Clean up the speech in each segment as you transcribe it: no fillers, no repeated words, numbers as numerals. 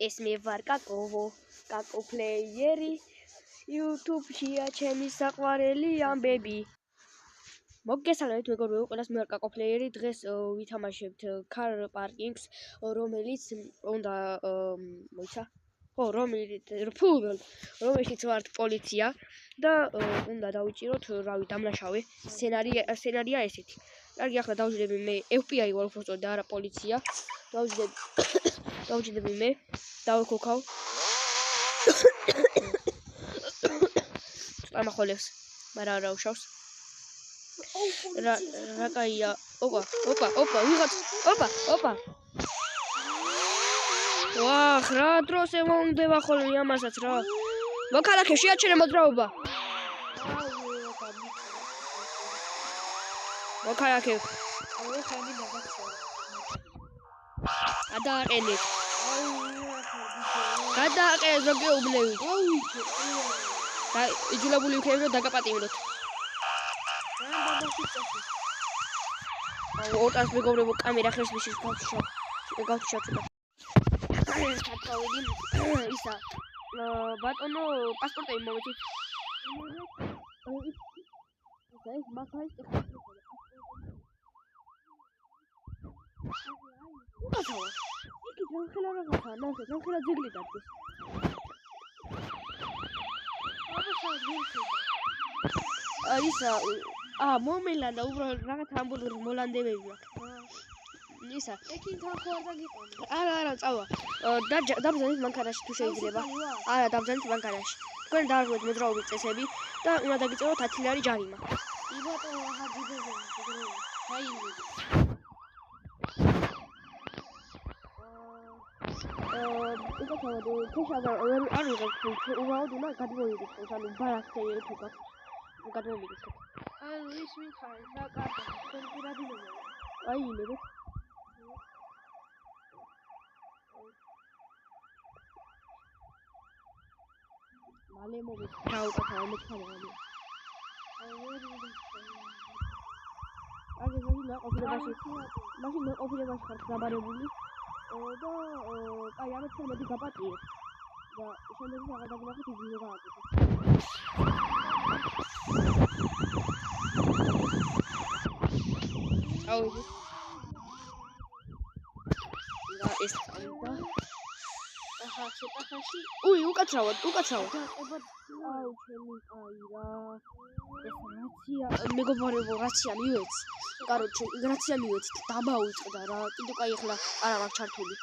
ეს მე ვარ კაკოვო, კაკო პლეიერი, YouTube-შია ჩემი საყვარელი ამბები. მოგესალმებით მეგობრებო, ყველას მე ვარ კაკო პლეიერი, დღეს ვითამაშებთ Car Parkings, რომელიც უნდა მოიცა? ხო, რომელშიც ვართ პოლიცია და უნდა დავიჭიროთ, რავი, დამნაშავე. სცენარია ესეთი. კარგი, ახლა დავჯდები მე FBI ვარ უბრალოდ და არა პოლიცია. დავჯდები მე, დავიქოქავ. ამახოლებს, მაგრამ რა უშავს. რა კაია. ოპა, ვიღაც. ოპა. ვახ, რა დროს ემონდება ხოლმე ამასაც რა. მოქალაქე შეაჩერე მოძრაობა. მოქალაქე. გადააყენეთ ზოგი უბნევით. და იძულებული ვიქნები რომ დაგაპატიმროთ. ოტას მეგობრებო კამერა ხერს მისის გავჩვენოთ. ჩავიდი ისა ბატონო პასპორტები მომეცით. ეს მაგარი უკაცავა. იქ ძახელა რაღაცა, ნახე, ძახელა ძეგლი დადგეს. ისა მომელანა უბრალოდ რაღაც ამბულური მოლანდებები აქვს. ისა ეკინ თან ხო არ დაგიყვანე. არა, წავა. დაბრძანეთ მანქანაში თუ შეიძლება. არა, დაბრძანეთ მანქანაში. თქვენ დაარღვეთ მოძრაობის წესები და უნდა დაგიწეროთ 10 ლარი ჯარიმა. იბატო ჰაჯიბეზე. უკაცავად ქეშაზე არ ვიღებ უბრალოდ უნდა გადმოვიდეთ ანუ ბარათზე თუ გადმოვიდეთ ის მითხარი რა კარგი კონკურადინება აი იმედეთ მალე მოვიდეთ უკაცავად მითხარი აი მაშინ მეყოფილებაში ხართ დაბარებული და აი ამით შემოდი გაპატიეთ და შემდეგ რაღაც დაგნახეთ ვიდეო გააკეთეთ. აუდი. და ეს წავიდა. ახლა ცოტახაში. უკაცრავად. აუ ჩემი აი რა. ეს რაცია მეგობრებო რაცია მივეც. კაროჩე რაცია მივეც დამაუწყდა რა. კიდე კაი ახლა არა მაგ ჩართული.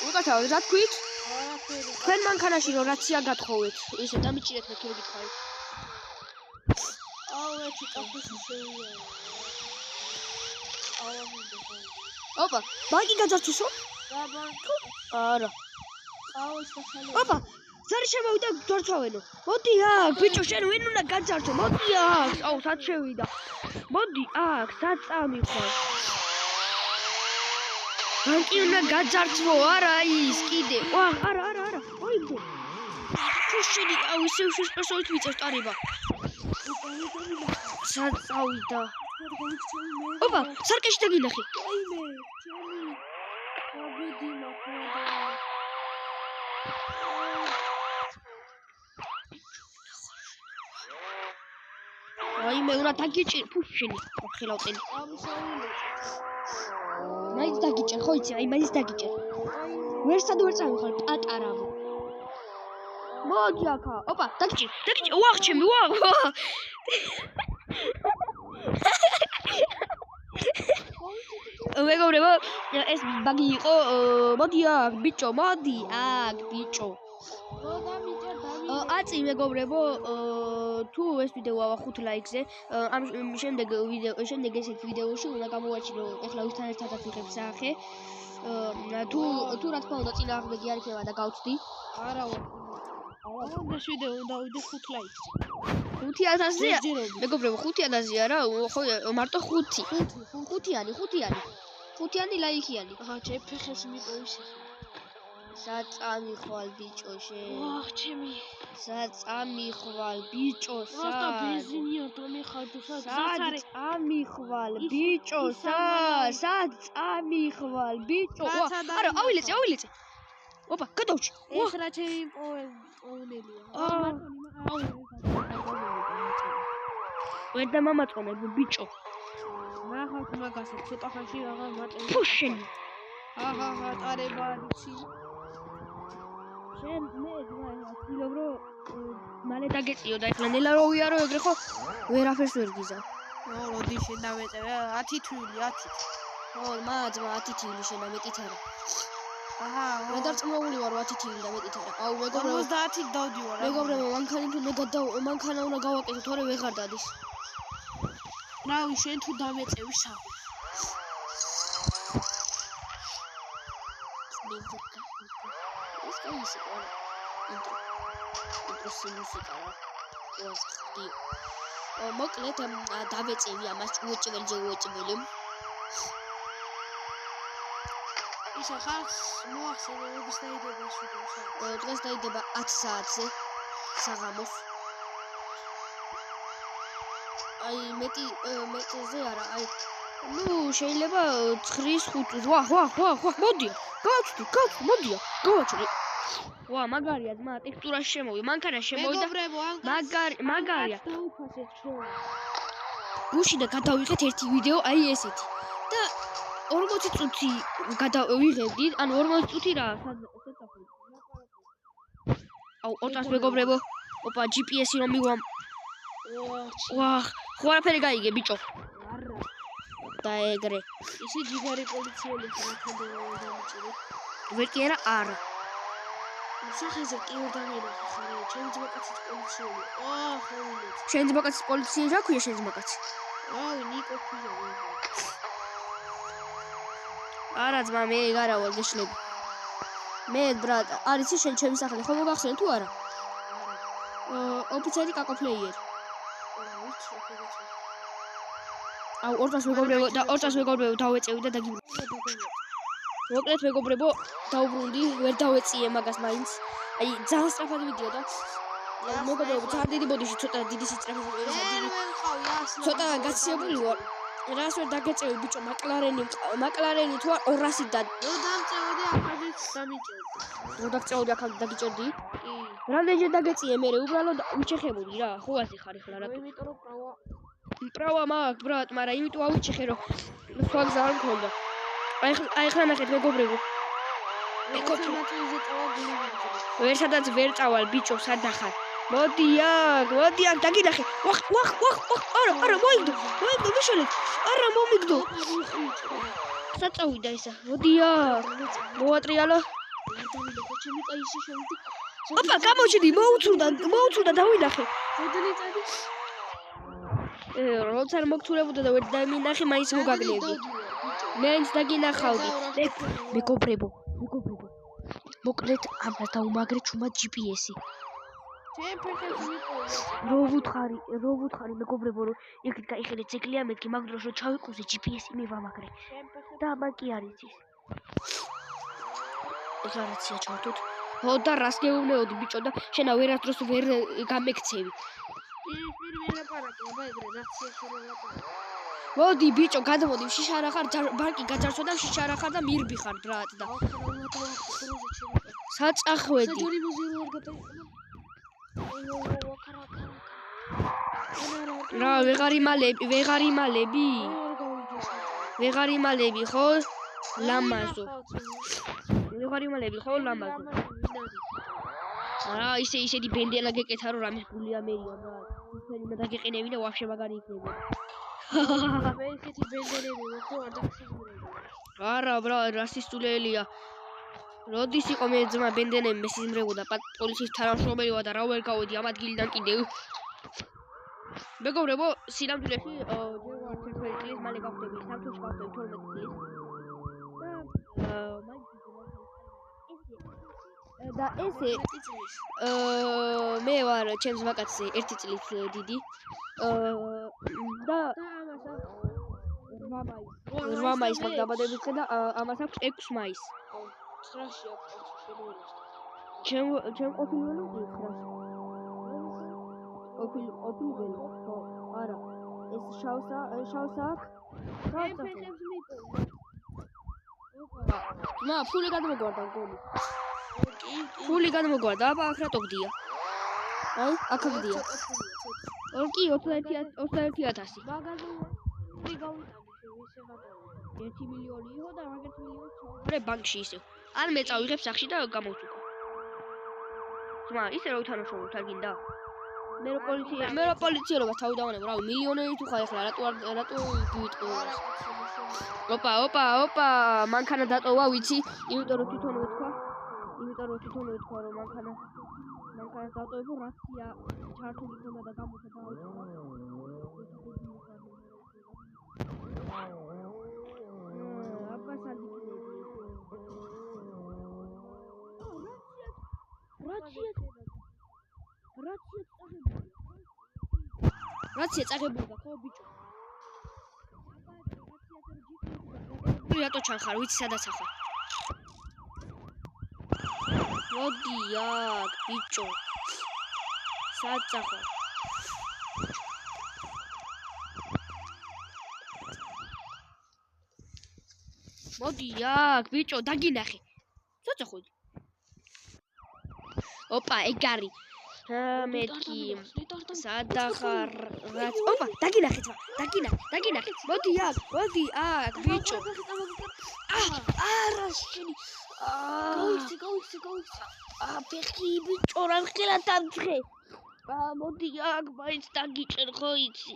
უკაცრავად რა თქვით? თქვენ მანქანაში რომ რაცია გათხოვეთ. ისე დამიჭირეთ მე კიდე გითხარი. აუ ეჩი კაფეში შეია. ოპა, ბანკი გაძარცვისო? რა ბანკი? არა. აუ ეს ხალხი. ოპა ზარი შემოვიდა დარცვავენო. მოდი აქ, ბიჭო, შენ ვინ უნდა გაძარცვო? მოდი აქ. აუ, სად შევიდა? მოდი აქ, სად წამიხარ? ბანკი უნდა გაძარცვო, არა ის კიდე. არა. ოიბო. თუ შენი, აუ, ისევ შეშპესოით მიწევს ტარიბა. სად წავიდა? ოპა, სარკეში დაგინახე. აიმე, ჩემი. აბედი მაქვს. აი მე უნდა დაგიჭირ ფუშინი ხილავტელი მაინც დაგიჭირ ხო იცი აი მაინც დაგიჭირ ვერსად ვერ წავიხარ პატარავო მოდი აქა ოპა დაგიჭირ ვახ ჩემი ვახ მეგობრებო ეს ბაგი იყო მოდი აქ ბიჭო აწი მეგობრებო თუ ეს ვიდეო ავა 5 ლაიქზე ამ შემდეგ ესეთ ვიდეოში უნდა გამოვაჩინო ეხლა ვისთან ერთადაც ვიღებ სახე თუ რა თქმა უნდა წინააღმდეგი არ იქნება და გავწდი არა ეს ვიდეო უნდა ვიდე 5 ლაიქზე 5000-ია მეგობრებო 5000-ია რა ხო მარტო 5 ხუთიანი ლაიქიანი აჰა ჩემ ფეხებს მიყოვის საწამიხვალ ბიჭო შენ. ვახ ჩემი. საწამიხვალ ბიჭო რასტა ბენზინია დამეხარჯო საწამიხვალ ბიჭო საწამიხვალ ბიჭო. არა ავილეცე. ოპა გადავჭი. ეს რა ჩემი პოვნელია. ვერ დამამაწყონებ ბიჭო. ნახავთ მაგასაც ცოტა ხანში აღარ მატენ. ფუშენი. აჰა ტარება იცი. შენ მე ვცდილობ რომ მალე დაგეწიო და ეხლა ნელა რო ვიარო ეგრე ხო ვერაფერს ვერ გიზა. როდი შენ დავეწევე 10 თვილი 10. მაძმა 10 თვილი შენ ამეტით არა. აჰა მე დარწმუნებული ვარ 10 თვილი და მეტით არა. აუ მეგობრებო 50 დავდივარ. მეგობრებო მანქანა უნდა გავაკეთო თორე ვეღარ დადის. რავი შენ თუ დამეწევი სა. ეს კაისი ყოლა. ინტრო მუსიკაა. ვასხდი. მოკლედ დავეწევი ამას უეჭველი. ისა ხალხს მოახსენე როდის დაიდება შუქი. დღეს დაიდება 10 საათზე საღამოს. აი მეტზე არა, აი ნუ შეიძლება 9-5 ვახ მოდია. გავაცდი, მოდია. გავაჩერე. ვა მაგარია ძმა, ტექსტურაში შემოვი, მანქანა შემოვიდა. მაგარია. დაუფასეთ შენ. გუში და გადავიღეთ ერთი ვიდეო, აი ესეთი. და 40 წუთი გადავიღებდი, ანუ 40 წუთი რა, საწაფო. აუ, ორტას მეგობრებო. ოპა, GPS-ი რომ მივამ. ვახ, ხო არაფერი გაიგე ბიჭო. არა. და ეგრე. ისი ჯიგარი პოლიციელი ხარ დამიჭირი. ვერკი არა. სახეზე კი ვერ დამენახე ხარ, ჩემი ძმაკაციც პოლიციელი. ხოვილეთ. შენ ძმაკაცის პოლიციელი რა ქვია შენ ძმაკაცი? რავი, ნიკო ქვია. არა ძმა, მე ეგარა ვარ გეშლები. მე ბრატ, არის შენ ჩემი სახელი, ხო მოგახსენე თუ არა? ოფიცერი კაკოფლეიერი. აუ, ორტას მეგობრებო დავეწევი და დაგიბრუნდი. მოკლედ მეგობრებო, დაუბრუნდი, ვერ დავეწიე მაგას მაინც. აი, ძალიან სწრაფად მიდიოდა. მეგობრებო, ძალიან დიდი ბოდიში, ცოტა დიდი სიძრაფე. ცოტა გაცილებული ვარ. რას ვერ დაგეწევი ბიჭო, მაკლარენი თუ არ 200 და რო დამწევდი ახალით დამიჭერდი. რო დაგწევდი ახალით დაგიჭერდი? კი. რამდენჯერ დაგეწიე მე, უბრალოდ უჩეხებოდი რა, ხო ასე ხარ ახლა რა. იმიტომ რომ პრავა მაქვს ბრატ, მაგრამ იმიტომ ავიჩეხე რომ სხვა გზა არ მქონდა. აი ხლა ნახეთ მეგობრებო. ვერ სადაც ვერ წავალ ბიჭო, სად ახარ? მოდი აქ, დაგინახე. ვახ, არა, მოიგდო, მიშალეთ. არა, მომიგდო. საწავიდა ისა. მოდი აქ. მოვატრიალო. ოპა, გამოჩდი, მოუწურდა დავინახე. მოდელი წადი. როცა არ მოგთულებოდა და ვერ დამინახე, მაინც მოგაგნები. მეც დაგინახავდი. მეგობრებო. მოკლედ ამას დაუმაგრე ჩუმად GPS-ი. ჩემ ფეხებს მიყოლა. რო ვუთხარი მეგობრებო, რომ იქით გაიხელე ძეგლია მეთქი, მაგ დროს რომ ჩავიყუზე GPS-ი მივამაგრე. და მან კი არის ის. ეხლა რაცია ჩავთოთ. ხო და რას გეუბნეოდი ბიჭო და შენა ვერასდროს ვერ გამექცევი. პირველ აპარატი, აბა ეგრე რაცია შევლაპარაკო. მოდი ბიჭო, გადმოდი, შიშარა ხარ, ბანკი გაძარცვა და შიშარა ხარ და მირბი ხარ ბრატ და. საწახვედი. საჯარი მოზირო არ გადაიყო. რა ვეღარ იმალები ხო? ლამაზო. რა ისეთი ბენდელა გეკეთა რომ რამის გული ამერია ბრატ. ისინი მე დაგეყინები და ვაფშე მაგარი იქნება. მე ისეთი ბენდელები ხო არ დაგსიზმრები. არა ბრატ, რასისტულელია. როდის იყო მე ძმა ბენდენები მესიზმრებოდა პოლიციის თანამშრომელი ვარ და რა ვერ გავედი ამ ადგილიდან კიდევ. მეგობრებო, სინამდვილეში ჯერ ვარ 11 წლის, მალე გავხდები სამთულში გავხდები 12 წლის. და ესე მე ვარ ჩემს ვაკაცზე 1 წლის დიდი. და ამას 8 მაისს მაგ დაბადების დღე და ამას აქვს 6 მაისს. 900 აქვს ჩემ ყოფილი ველო 900 ყოფილი ველო ხო არა ეს შავსა ფეხებს მიტოვე მა ფული გადმოგვარდა გოლი ფული გადმოგვარდა აბა აქ რატოგდია აი აქ გდია კი 21000 მაგაზინი გავიტანე ისე გადავიდა 1 მილიონი იყო და მაგ 1 მილიონს ჩავარე ბანკში ისევ ან მე წავიღებ სახში და გამოვთუქო ძმა ისე რომ უთანაშრომოთ არ გინდა მე რა პოლიციელობას თავი დავანებ რავი მილიონერი თუ ხარ ახლა რატო გიიტყო ოპა მანქანა დატოვა ვიცი იმიტომ რომ თვითონვე თქვა რომ მანქანა დატოვებო რაცია ჩართული ქონდა და გამოხდა აბა სანდიკინები რაცია წაღებულდა ხო ბიჭო რატო ჩანხარ ვიცი სადაც ახარ მოდი აქ ბიჭო სადაც ახარ მოდი აქ ბიჭო დაგინახე სადაც ხვიდი ოპა ეგ არის მეთქი სადახარ რაც ოპა დაგინახე მოდი აქ ბიჭო არა შენი გავიქცე ფეხი ბიჭო რა ხელა დამძღე მოდი აქ მაინც დაგიჭერ ხო იცი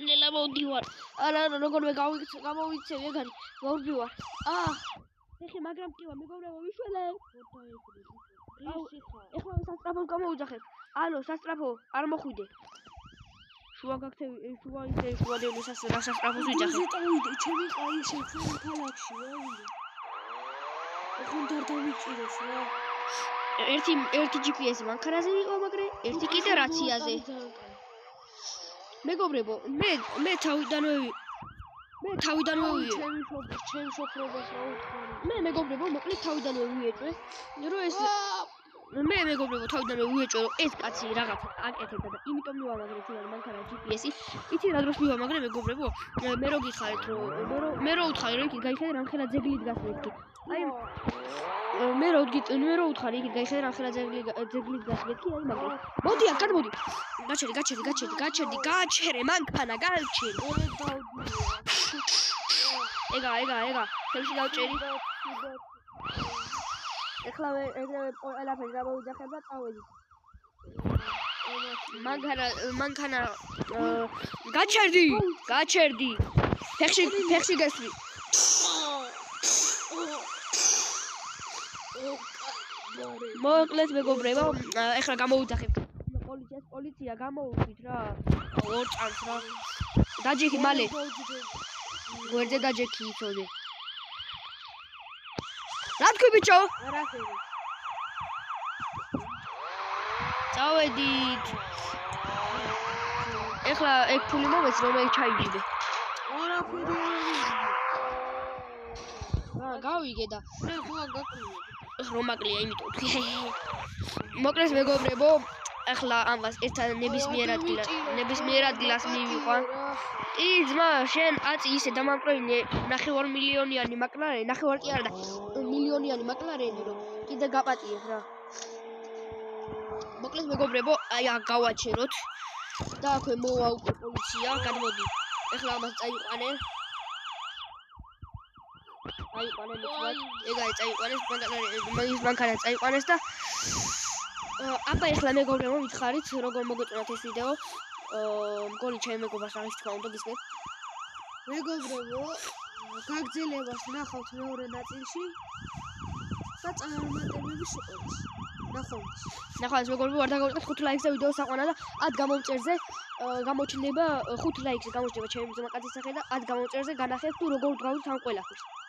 ნელა მოდივარ არა როგორმე გამოვიქცე ეგ არის მოვდივარ ფეხი მაგრამ ტივა მეგობრებო ვიშველე ეხლა სასტრაფოს გამოუძახებ ალო სასტრაფო არ მოხვიდე შუა დევნის სასტრაფოს ვიძახებ წავიდე ჩემი ყაი შეფრენ ქალაქში ვავიდე ახლა დავიჭიროს რა ერთი GPS მანქანაზე იყო მაგრამ ერთი კიდე რაციაზე მეგობრებო მე თავიდანვე ჩემ შოფრობას რა უთხარი მე მეგობრებო მოკლედ თავიდანვე ვიეჭვე რომ ეს მე მეგობრებო თავიდანვე ვიეჭვე რომ ეს კაცი რაღაცა აკეთებდა და იმიტომ მივამაგრე ჩვენ მანქანა GPS-ი იცი რა დროს მივამაგრე მეგობრებო მე რო გიხარით რომ მე რო უთხარი რომ იქ გაიხედე რამხელა ძეგლით გასმეთქი აი მე რო უთხარი იქ გაიხედე რამხელა ძეგლით გასმეთქი აი მაგრამ მოდი აქ გადმოდი გაჩერე მანქანა გაჩერე ეგა ხელში დავჭერი ეხლა ეგრევე ყველაფერს გამოვიძახებ და წავედი მანქანა გაჩერდი ფეხში გესვი მოკლედ მეგობრებო ეხლა გამოვიძახებ პოლიცია გამოუვით რა ორ წამს რა დაჯექი მალე გვერდზე დაჯექი იცოდე რა თქვი ბიჭო არაფერი წავედით ეხლა ეგ ფული მომეც რომ ეგ ჩაიგიდე არაფერი რა გავიგე და მე ხო გაკლია რომ აკლია იმიტომ თქვი მოკლედ მეგობრებო ეხლა ამას ერთად ნებისმიერ ადგილას მივიყვა კი ძმა შენ აწი ისე დამამკროინე 9 მილიონიანი მაკლარენი 9 კი არა და მილიონიანი მაკლარენი რომ კიდე გაპატიებ რა მოკლედ მეგობრებო აი აქ გავაჩეროთ და აქვე მოვა უკვე პოლიცია გადმოდი ეხლა ამას წაიყვანე ეგ არის წაიყვანეს მანქანა წაიყვანეს და აბა ეხლა მეგობრებო მითხარით როგორ მოგეწონათ ეს ვიდეო მგონი ჩემ მეგობრებს აღის თქვა უნდა გისმენთ მეგობრებო გაგრძელებას ნახავთ მეორე ნაწილში და წარმატებები შეყვეთ ნახავთ მეგობრებო არ დაგავიწყეთ 5 ლაიქს და ვიდეოს აყვანა და 10 გამომწერზე გამოჩნდება 5 ლაიქს გამოჩნდება ჩემი ძმაკაცის სახე და 10 გამომწერზე განახეთ თუ როგორ ვდგავით ამ ყველაფერს